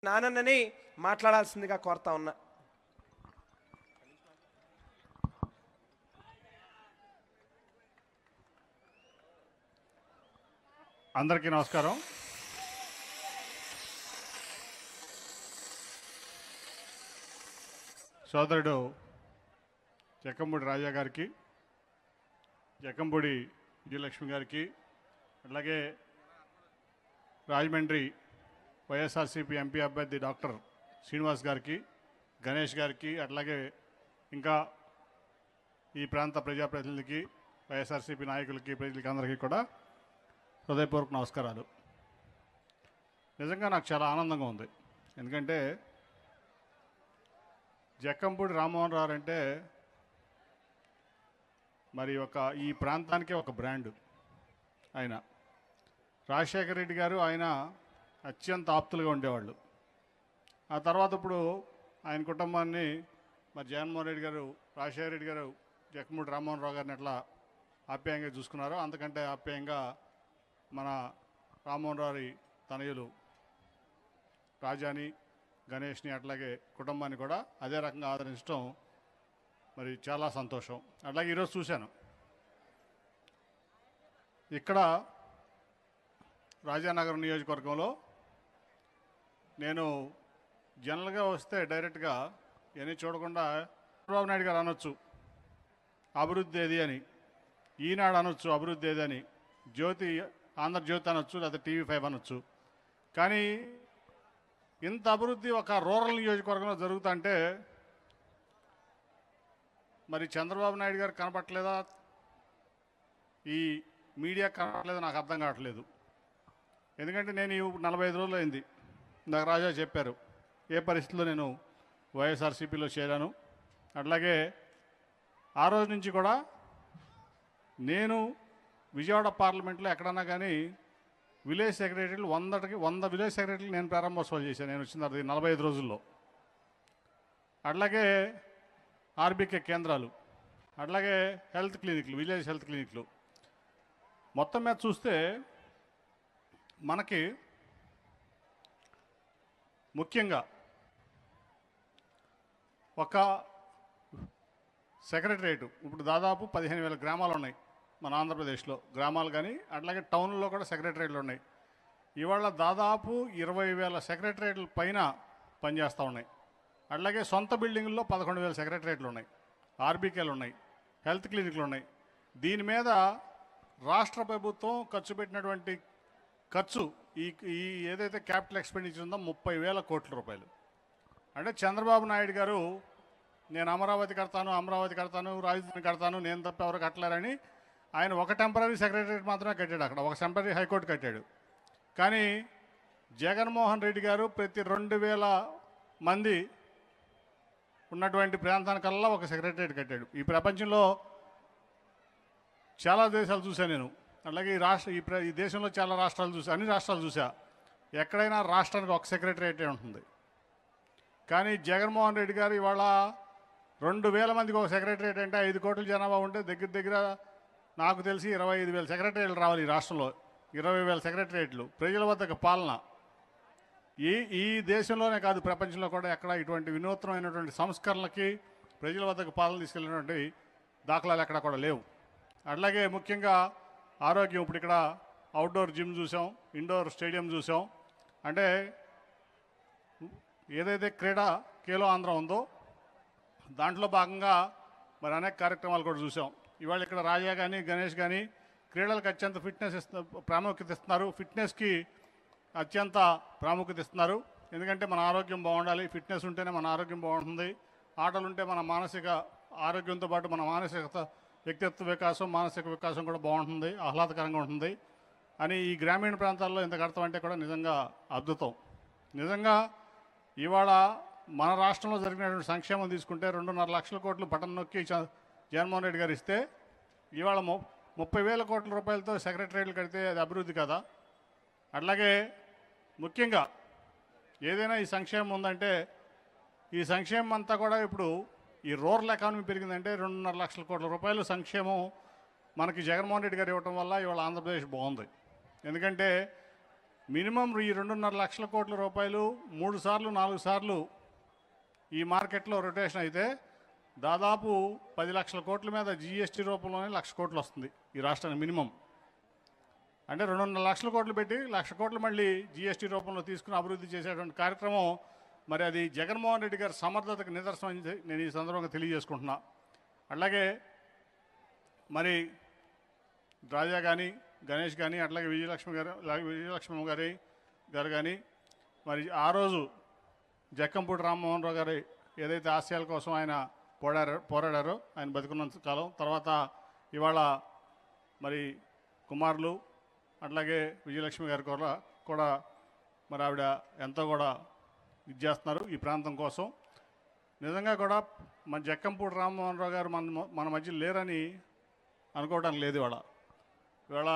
నానన్నని మాట్లాడాల్సిందిగా కోరుతా ఉన్నా. అందరికీ నమస్కారం. సోదరుడు జక్కంపూడి రాజా గారికి, జక్కంపూడి విజయలక్ష్మి గారికి, అలాగే రాజమండ్రి వైఎస్ఆర్సీపీ ఎంపీ అభ్యర్థి డాక్టర్ శ్రీనివాస్ గారికి, గణేష్ గారికి, అట్లాగే ఇంకా ఈ ప్రాంత ప్రజాప్రతినిధులకి, వైఎస్ఆర్సీపీ నాయకులకి, ప్రజలకి అందరికీ కూడా హృదయపూర్వక నమస్కారాలు. నిజంగా నాకు చాలా ఆనందంగా ఉంది. ఎందుకంటే జక్కంపూడి రామ్మోహన్ రావు అంటే మరి ఈ ప్రాంతానికే ఒక బ్రాండ్. ఆయన రాజశేఖర రెడ్డి గారు ఆయన అత్యంత ఆప్తులుగా ఉండేవాళ్ళు. ఆ తర్వాత ఇప్పుడు ఆయన కుటుంబాన్ని మరి జగన్మోహన్ రెడ్డి గారు, రాజశేఖర రెడ్డి గారు జక్కంపూడి రామ్మోహన్ రావు గారిని ఎట్లా ఆప్యాయంగా చూసుకున్నారో అంతకంటే ఆప్యాయంగా మన రామ్మోహన్ రావు తనయులు రాజాని, గణేష్ని, అట్లాగే కుటుంబాన్ని కూడా అదే రకంగా ఆదరించడం మరి చాలా సంతోషం. అట్లాగే ఈరోజు చూశాను ఇక్కడ రాజానగరం నియోజకవర్గంలో నేను జనరల్గా వస్తే డైరెక్ట్గా ఇవన్నీ చూడకుండా చంద్రబాబు నాయుడు గారు అనొచ్చు అభివృద్ధి ఏది అని, ఈనాడు అనొచ్చు అభివృద్ధి ఏది అని, జ్యోతి ఆంధ్రజ్యోతి అనొచ్చు, లేదా TV5 అనొచ్చు. కానీ ఇంత అభివృద్ధి ఒక రూరల్ నియోజకవర్గంలో జరుగుతుంటే మరి చంద్రబాబు నాయుడు గారు కనపట్లేదా, ఈ మీడియా కనపట్లేదా నాకు అర్థం కావట్లేదు. ఎందుకంటే నేను 45 రోజులు అయింది. నాకు రాజా చెప్పారు ఏ పరిస్థితిలో నేను వైఎస్ఆర్సీపీలో చేరాను. అట్లాగే ఆ రోజు నుంచి కూడా నేను విజయవాడ పార్లమెంట్లో ఎక్కడన్నా కానీ విలేజ్ సెక్రటరీలు 100 విలేజ్ సెక్రటరీలు నేను ప్రారంభోత్సవాలు చేశాను. నేను వచ్చిన తర్వాత 45 రోజుల్లో. అట్లాగే ఆర్బీకే కేంద్రాలు, అట్లాగే హెల్త్ క్లినిక్లు, విలేజ్ హెల్త్ క్లినిక్లు. మొత్తం మీద చూస్తే మనకి ముఖ్యంగా ఒక సెక్రటరేటు ఇప్పుడు దాదాపు 15,000 గ్రామాలు ఉన్నాయి మన ఆంధ్రప్రదేశ్లో. గ్రామాలు కానీ అట్లాగే టౌన్లో కూడా సెక్రటరేట్లు ఉన్నాయి. ఇవాళ దాదాపు 20,000 సెక్రటరేట్ల పైన పనిచేస్తూ ఉన్నాయి. అట్లాగే సొంత బిల్డింగుల్లో 11,000 సెక్రటరేట్లు ఉన్నాయి, ఆర్బీకేలు ఉన్నాయి, హెల్త్ క్లినిక్లు ఉన్నాయి. దీని మీద రాష్ట్ర ప్రభుత్వం ఖర్చు పెట్టినటువంటి ఖర్చు ఈ ఏదైతే క్యాపిటల్ ఎక్స్పెండిచర్ ఉందో 30,000 కోట్ల రూపాయలు. అంటే చంద్రబాబు నాయుడు గారు నేను అమరావతి కడతాను, రాజధాని కడతాను, నేను తప్ప ఎవరు కట్టలేరని ఆయన ఒక టెంపరీ సెక్రటరేట్ మాత్రమే కట్టాడు. అక్కడ ఒక టెంపరీ హైకోర్టు కట్టాడు. కానీ జగన్మోహన్ రెడ్డి గారు ప్రతి 2,000 మంది ఉన్నటువంటి ప్రాంతానికల్లా ఒక సెక్రటరేట్ కట్టాడు. ఈ ప్రపంచంలో చాలా దేశాలు చూశాను నేను. అలాగే ఈ దేశంలో చాలా రాష్ట్రాలు చూసా, అన్ని రాష్ట్రాలు చూసా. ఎక్కడైనా రాష్ట్రానికి ఒక సెక్రటరేటే ఉంటుంది. కానీ జగన్మోహన్ రెడ్డి గారు ఇవాళ 2,000 మందికి ఒక సెక్రటరేట్ అంటే 5 కోట్ల జనాభా ఉంటే దగ్గర నాకు తెలిసి 25,000 సెక్రటరేట్లు రావాలి ఈ రాష్ట్రంలో. 20,000 సెక్రటరేట్లు, ప్రజల వద్దకు పాలన. ఈ దేశంలోనే కాదు ప్రపంచంలో కూడా ఎక్కడ ఇటువంటి వినూత్నమైనటువంటి సంస్కరణలకి ప్రజల వద్దకు పాలన తీసుకెళ్ళినటువంటి దాఖలాలు ఎక్కడ కూడా లేవు. అట్లాగే ముఖ్యంగా ఆరోగ్యం. ఇప్పుడు ఇక్కడ అవుట్డోర్ జిమ్ చూసాం, ఇండోర్ స్టేడియం చూసాం. అంటే ఏదైతే క్రీడా ఖేలో ఆంధ్ర ఉందో దాంట్లో భాగంగా మరి అనేక కార్యక్రమాలు కూడా చూసాం. ఇవాళ ఇక్కడ రాజా కానీ గణేష్ కానీ క్రీడలకు అత్యంత ప్రాముఖ్యత ఇస్తున్నారు. ఫిట్నెస్కి అత్యంత ప్రాముఖ్యత ఇస్తున్నారు. ఎందుకంటే మన ఆరోగ్యం బాగుండాలి. ఫిట్నెస్ ఉంటేనే మన ఆరోగ్యం బాగుంటుంది. ఆటలు ఉంటే మన మానసిక ఆరోగ్యంతో పాటు మన వ్యక్తిత్వ వికాసం, మానసిక వికాసం కూడా బాగుంటుంది, ఆహ్లాదకరంగా ఉంటుంది అని ఈ గ్రామీణ ప్రాంతాల్లో ఇంత కడతాం అంటే కూడా నిజంగా అద్భుతం. నిజంగా ఇవాళ మన రాష్ట్రంలో జరిగినటువంటి సంక్షేమం తీసుకుంటే 2.5 లక్షల కోట్లు బటన్ నొక్కి జగన్మోహన్ రెడ్డి గారు ఇస్తే ఇవాళ 30,000 కోట్ల రూపాయలతో సెక్రటరీలు కడితే అది అభివృద్ధి కదా. అట్లాగే ముఖ్యంగా ఏదైనా ఈ సంక్షేమం ఉందంటే ఈ సంక్షేమం అంతా కూడా ఇప్పుడు ఈ రూరల్ ఎకానమీ పెరిగిందంటే 2.5 లక్షల కోట్ల రూపాయలు సంక్షేమం మనకి జగన్మోహన్ రెడ్డి గారు ఇవ్వటం వల్ల ఇవాళ ఆంధ్రప్రదేశ్ బాగుంది. ఎందుకంటే మినిమం ఈ 2.5 లక్షల కోట్ల రూపాయలు 3 సార్లు 4 సార్లు ఈ మార్కెట్లో రొటేషన్ అయితే దాదాపు 10 లక్షల కోట్ల మీద జీఎస్టీ రూపంలోనే 1,00,000 కోట్లు వస్తుంది ఈ రాష్ట్రానికి మినిమం. అంటే 2.5 లక్షల కోట్లు పెట్టి 1,00,000 కోట్లు మళ్ళీ జీఎస్టీ రూపంలో తీసుకుని అభివృద్ధి చేసేటువంటి కార్యక్రమం మరి అది జగన్మోహన్ రెడ్డి గారి సమర్థతకు నిదర్శనం అని నేను ఈ సందర్భంగా తెలియజేసుకుంటున్నా. అలాగే మరి రాజా కానీ గణేష్ కానీ అట్లాగే విజయలక్ష్మి గారు కానీ మరి ఆ రోజు జక్కంపూడి రామ్మోహన్ రావు గారి ఏదైతే ఆశయాల కోసం ఆయన పోరాడారో ఆయన బతికున్నంత కాలం, తర్వాత ఇవాళ మరి కుమారులు అట్లాగే విజయలక్ష్మి గారు కూడా మరి ఆవిడ ఎంతో కూడా ఇది చేస్తున్నారు ఈ ప్రాంతం కోసం. నిజంగా కూడా మన జక్కంపూడి రామ్మోహన్ రావు గారు మన మధ్య లేరని అనుకోవడానికి లేదు. ఇవాళ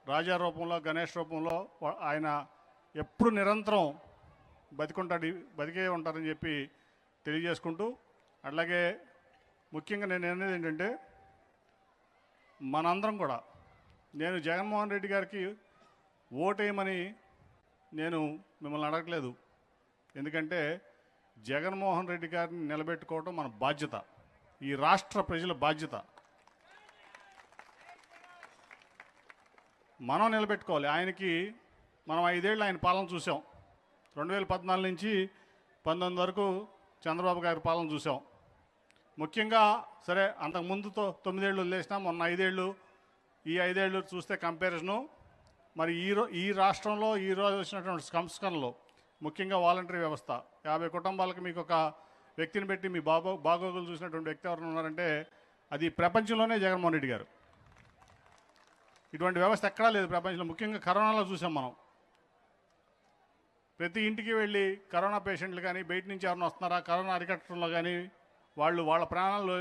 రాజా రూపంలో గణేష్ రూపంలో ఆయన ఎప్పుడు నిరంతరం బతికే ఉంటారని చెప్పి తెలియజేసుకుంటూ, అట్లాగే ముఖ్యంగా నేను అనేది ఏంటంటే మనందరం కూడా నేను జగన్మోహన్ రెడ్డి గారికి ఓటేయమని నేను మిమ్మల్ని అడగట్లేదు. ఎందుకంటే జగన్మోహన్ రెడ్డి గారిని నిలబెట్టుకోవడం మన బాధ్యత, ఈ రాష్ట్ర ప్రజల బాధ్యత. మనం నిలబెట్టుకోవాలి. ఆయనకి మనం 5 ఏళ్ళు ఆయన పాలన చూసాం. 2014 నుంచి 19 వరకు చంద్రబాబు గారి పాలన చూసాం. ముఖ్యంగా సరే అంతకుముందుతో 9 ఏళ్ళు వదిలేసినా మొన్న 5 ఏళ్ళు, ఈ 5 ఏళ్ళు చూస్తే కంపారిజను మరి ఈ రాష్ట్రంలో ఈరోజు వచ్చినటువంటి సంస్కరణలు, ముఖ్యంగా వాలంటరీ వ్యవస్థ, 50 కుటుంబాలకు మీకు ఒక వ్యక్తిని పెట్టి మీ బాగోగులు చూసినటువంటి వ్యక్తి ఎవరైనా ఉన్నారంటే అది ప్రపంచంలోనే జగన్మోహన్ రెడ్డి గారు. ఇటువంటి వ్యవస్థ ఎక్కడా లేదు ప్రపంచంలో. ముఖ్యంగా కరోనాలో చూసాం మనం. ప్రతి ఇంటికి వెళ్ళి కరోనా పేషెంట్లు కానీ బయట నుంచి ఎవరైనా వస్తున్నారా కరోనా అరికట్టడంలో కానీ వాళ్ళ ప్రాణాలు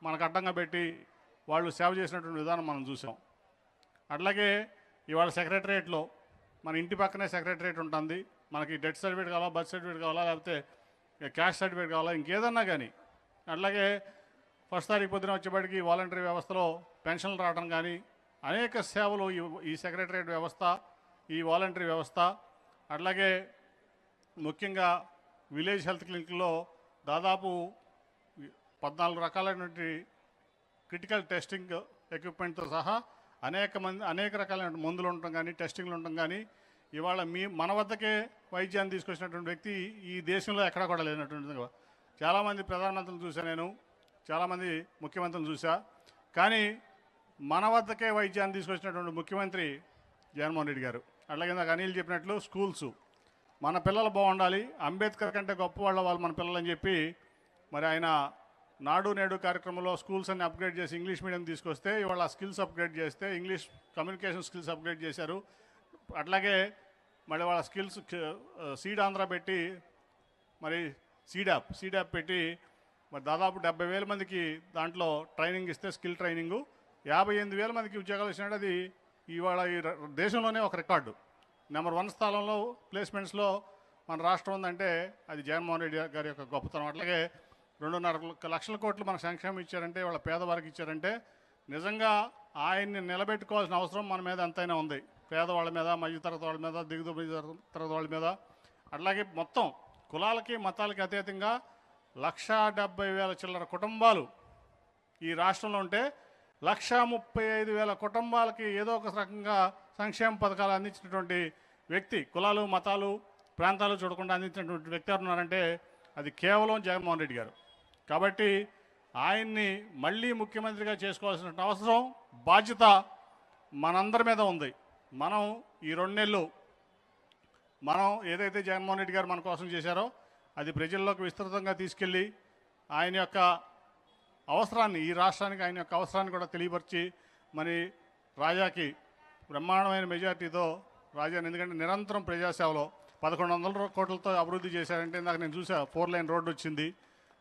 మనకు అడ్డంగా పెట్టి వాళ్ళు సేవ చేసినటువంటి విధానం మనం చూసాం. అట్లాగే ఇవాళ సెక్రటరియట్లో మన ఇంటి పక్కనే సెక్రటరియట్ ఉంటుంది. మనకి డెత్ సర్టిఫికేట్ కావాలా, బర్త్ సర్టిఫికేట్ కావాలా, లేకపోతే క్యాష్ సర్టిఫికేట్ కావాలా, ఇంకేదన్నా కానీ. అట్లాగే 1వ తారీఖు పొద్దున వచ్చేప్పటికి వాలంటరీ వ్యవస్థలో పెన్షన్లు రావడం కానీ అనేక సేవలు ఈ సెక్రటరియట్ వ్యవస్థ, ఈ వాలంటరీ వ్యవస్థ. అట్లాగే ముఖ్యంగా విలేజ్ హెల్త్ క్లినిక్లో దాదాపు 14 రకాలైనటువంటి క్రిటికల్ టెస్టింగ్ ఎక్విప్మెంట్తో సహా అనేక రకాలైన మందులు ఉండటం కానీ టెస్టింగ్లు ఉండటం కానీ ఇవాళ మన వద్దకే వైద్యాన్ని తీసుకొచ్చినటువంటి వ్యక్తి ఈ దేశంలో ఎక్కడా కూడా లేనటువంటి. చాలామంది ప్రధానమంత్రులను చూసా నేను, చాలామంది ముఖ్యమంత్రులను చూసా, కానీ మన వద్దకే వైద్యాన్ని తీసుకొచ్చినటువంటి ముఖ్యమంత్రి జగన్మోహన్ రెడ్డి గారు. అలాగే నాకు అనిల్ చెప్పినట్లు స్కూల్స్ మన పిల్లలు బాగుండాలి, అంబేద్కర్ కంటే గొప్పవాళ్ళ వాళ్ళు మన పిల్లలని చెప్పి మరి ఆయన నాడు నేడు కార్యక్రమంలో స్కూల్స్ అన్ని అప్గ్రేడ్ చేసి ఇంగ్లీష్ మీడియం తీసుకొస్తే ఇవాళ స్కిల్స్ అప్గ్రేడ్ చేస్తే ఇంగ్లీష్ కమ్యూనికేషన్ స్కిల్స్ అప్గ్రేడ్ చేశారు. అట్లాగే మళ్ళీ వాళ్ళ స్కిల్స్ సీడ్ ఆంధ్ర పెట్టి మరి సీడాప్ పెట్టి మరి దాదాపు 70,000 మందికి దాంట్లో ట్రైనింగ్ ఇస్తే స్కిల్ ట్రైనింగు 58,000 మందికి ఉద్యోగాలు ఇచ్చినట్టు అది ఇవాళ ఈ దేశంలోనే ఒక రికార్డు. నెంబర్ 1 స్థానంలో ప్లేస్మెంట్స్లో మన రాష్ట్రం ఉందంటే అది జగన్మోహన్ రెడ్డి గారి యొక్క గొప్పతనం. అట్లాగే 2.5 లక్షల కోట్లు మనకు సంక్షేమం ఇచ్చారంటే వాళ్ళ పేదవారికి ఇచ్చారంటే నిజంగా ఆయన్ని నిలబెట్టుకోవాల్సిన అవసరం మన మీద ఎంతైనా ఉంది. పేదవాళ్ళ మీద, మధ్యతరగతి వాళ్ళ మీద, దిగువ తరగతి వాళ్ళ మీద. అట్లాగే మొత్తం కులాలకి మతాలకి అతీతంగా 1,70,000 చిల్లర కుటుంబాలు ఈ రాష్ట్రంలో ఉంటే 1,35,000 కుటుంబాలకి ఏదో ఒక రకంగా సంక్షేమ పథకాలు అందించినటువంటి వ్యక్తి, కులాలు మతాలు ప్రాంతాలు చూడకుండా అందించినటువంటి వ్యక్తి ఎవరున్నారంటే అది కేవలం జగన్మోహన్ రెడ్డి గారు. కాబట్టి ఆయన్ని మళ్ళీ ముఖ్యమంత్రిగా చేసుకోవాల్సిన అవసరం, బాధ్యత మనందరి మీద ఉంది. మనం ఈ 2 నెలలు మనం ఏదైతే జగన్మోహన్ రెడ్డి గారు మన కోసం చేశారో అది ప్రజల్లోకి విస్తృతంగా తీసుకెళ్ళి ఆయన యొక్క అవసరాన్ని, ఈ రాష్ట్రానికి ఆయన యొక్క అవసరాన్ని కూడా తెలియపరిచి మరి రాజాకి బ్రహ్మాండమైన మెజార్టీతో రాజాని, ఎందుకంటే నిరంతరం ప్రజాసేవలో 1,100 కోట్లతో అభివృద్ధి చేశారంటే ఇందాక నేను చూసా 4 లైన్ రోడ్డు వచ్చింది.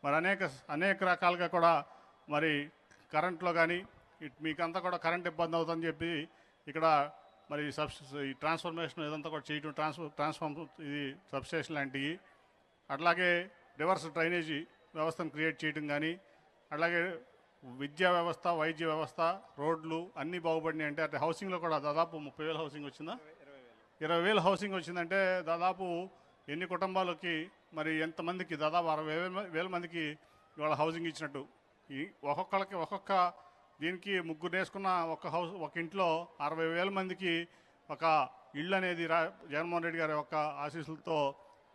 మరి అనేక రకాలుగా కూడా మరి కరెంట్లో కానీ మీకంతా కూడా కరెంట్ ఇబ్బంది అవుతుందని చెప్పి ఇక్కడ మరి ఈ ట్రాన్స్ఫర్మేషన్ ఇదంతా కూడా చేయటం, ట్రాన్స్ఫార్మ్ ఇది సబ్స్టేషన్ లాంటివి. అట్లాగే రివర్స్ డ్రైనేజీ వ్యవస్థను క్రియేట్ చేయడం కానీ, అలాగే విద్యా వ్యవస్థ, వైద్య వ్యవస్థ, రోడ్లు అన్నీ బాగుపడినాయి. అంటే హౌసింగ్లో కూడా దాదాపు 30,000 హౌసింగ్ వచ్చిందా, 20,000 హౌసింగ్ వచ్చిందంటే దాదాపు ఎన్ని కుటుంబాలకి మరి ఎంతమందికి దాదాపు 60,000 మందికి ఇవాళ హౌసింగ్ ఇచ్చినట్టు. ఈ ఒక్కొక్కరికి ఒక్కొక్క దీనికి ముగ్గురు వేసుకున్న ఒక ఇంట్లో 60,000 మందికి ఒక ఇళ్ళు అనేది జగన్మోహన్ రెడ్డి గారి యొక్క ఆశీస్సులతో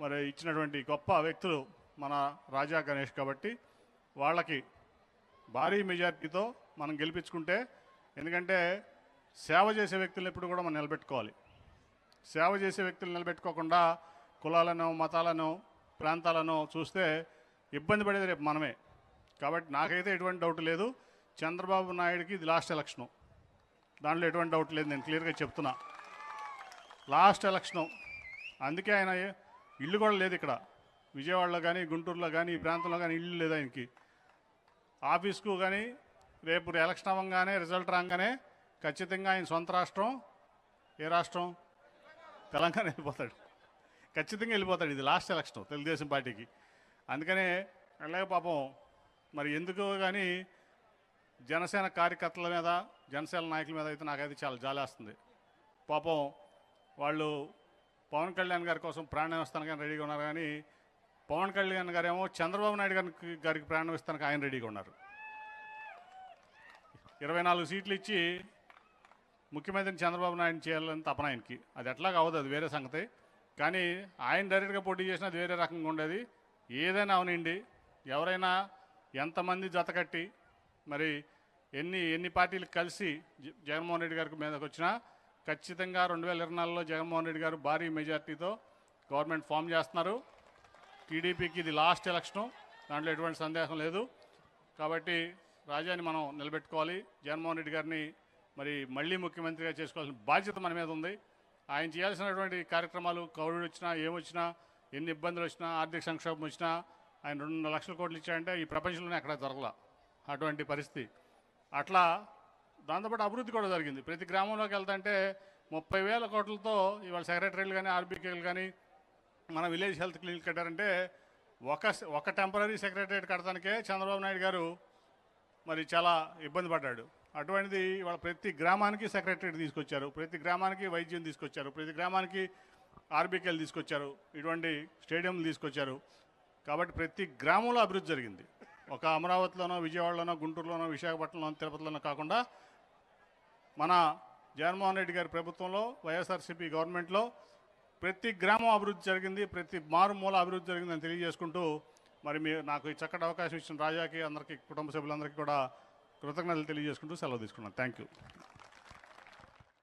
మరి ఇచ్చినటువంటి గొప్ప వ్యక్తులు మన రాజా గణేష్. కాబట్టి వాళ్ళకి భారీ మెజార్టీతో మనం గెలిపించుకుంటే, ఎందుకంటే సేవ చేసే వ్యక్తులను ఎప్పుడు కూడా మనం నిలబెట్టుకోవాలి. సేవ చేసే వ్యక్తులు నిలబెట్టుకోకుండా కులాలను, మతాలను, ప్రాంతాలను చూస్తే ఇబ్బంది పడేది రేపు మనమే. కాబట్టి నాకైతే ఎటువంటి డౌట్ లేదు, చంద్రబాబు నాయుడుకి ఇది లాస్ట్ ఎలక్షను, దాంట్లో ఎటువంటి డౌట్ లేదు. నేను క్లియర్గా చెప్తున్నా, లాస్ట్ ఎలక్షను. అందుకే ఆయన ఇల్లు కూడా లేదు ఇక్కడ విజయవాడలో కానీ, గుంటూరులో కానీ, ఈ ప్రాంతంలో కానీ ఇల్లు లేదు ఆయనకి. ఆఫీస్కు కానీ రేపు ఎలక్షన్ అవ్వగానే రిజల్ట్ రాగానే ఖచ్చితంగా ఆయన సొంత రాష్ట్రం, ఏ రాష్ట్రం, తెలంగాణ వెళ్ళిపోతాడు. ఖచ్చితంగా వెళ్ళిపోతాడు. ఇది లాస్ట్ ఎలక్షన్ తెలుగుదేశం పార్టీకి. అందుకనే అలాగే పాపం మరి ఎందుకో కానీ జనసేన కార్యకర్తల మీద, జనసేన నాయకుల మీద అయితే నాకైతే చాలా జాలేస్తుంది. పాపం వాళ్ళు పవన్ కళ్యాణ్ గారి కోసం ప్రాణం ఇస్తానికి కానీ రెడీగా ఉన్నారు, కానీ పవన్ కళ్యాణ్ గారేమో చంద్రబాబు నాయుడు గారికి ప్రాణం ఇస్తానికి ఆయన రెడీగా ఉన్నారు. 24 సీట్లు ఇచ్చి ముఖ్యమంత్రిని చంద్రబాబు నాయుడు చేయాలని తపన ఆయనకి. అది ఎట్లాగా అవ్వదు, అది వేరే సంగతి. కానీ ఆయన డైరెక్ట్గా పోటీ చేసినా అది వేరే రకంగా ఉండేది. ఏదైనా అవనండి, ఎవరైనా ఎంతమంది జతకట్టి మరి ఎన్ని పార్టీలు కలిసి జగన్మోహన్ రెడ్డి గారికి మీదకి వచ్చినా ఖచ్చితంగా 2024లో జగన్మోహన్ రెడ్డి గారు భారీ మెజార్టీతో గవర్నమెంట్ ఫామ్ చేస్తున్నారు. టీడీపీకి ఇది లాస్ట్ ఎలక్షను, దాంట్లో ఎటువంటి సందేహం లేదు. కాబట్టి రాజాని మనం నిలబెట్టుకోవాలి. జగన్మోహన్ రెడ్డి గారిని మరి మళ్ళీ ముఖ్యమంత్రిగా చేసుకోవాల్సిన బాధ్యత మన మీద ఉంది. ఆయన చేయాల్సినటువంటి కార్యక్రమాలు, కోవిడ్ వచ్చినా, ఏమొచ్చినా, ఎన్ని ఇబ్బందులు వచ్చినా, ఆర్థిక సంక్షోభం వచ్చినా ఆయన 2 లక్షల కోట్లు ఇచ్చాడంటే ఈ ప్రపంచంలోనే ఎక్కడ జరగల అటువంటి పరిస్థితి. అట్లా దాంతోపాటు అభివృద్ధి కూడా జరిగింది. ప్రతి గ్రామంలోకి వెళ్తుంటే 30,000 కోట్లతో ఇవాళ సెక్రటరీలు కానీ, ఆర్బీకేలు కానీ మన విలేజ్ హెల్త్ క్లినిక్ కట్టారంటే ఒక టెంపరీ సెక్రటరేట్ కడటానికే చంద్రబాబు నాయుడు గారు మరి చాలా ఇబ్బంది పడ్డాడు. అటువంటిది ఇవాళ ప్రతి గ్రామానికి సెక్రటరేట్ తీసుకొచ్చారు, ప్రతి గ్రామానికి వైద్యం తీసుకొచ్చారు, ప్రతి గ్రామానికి ఆర్బీకేలు తీసుకొచ్చారు, ఇటువంటి స్టేడియంలు తీసుకొచ్చారు. కాబట్టి ప్రతి గ్రామంలో అభివృద్ధి జరిగింది. ఒక అమరావతిలోనో, విజయవాడలోనో, గుంటూరులోనో, విశాఖపట్నంలోనో, తిరుపతిలోనో కాకుండా మన జగన్మోహన్ రెడ్డి గారి ప్రభుత్వంలో, వైఎస్ఆర్సీపీ గవర్నమెంట్లో ప్రతి గ్రామం అభివృద్ధి జరిగింది, ప్రతి మారుమూల అభివృద్ధి జరిగిందని తెలియజేసుకుంటూ మరి నాకు ఈ చక్కటి అవకాశం ఇచ్చిన రాజాకి, అందరికీ, కుటుంబ సభ్యులందరికీ కూడా కృతజ్ఞతలు తెలియజేసుకుంటూ సెలవు తీసుకున్నాను. Thank you.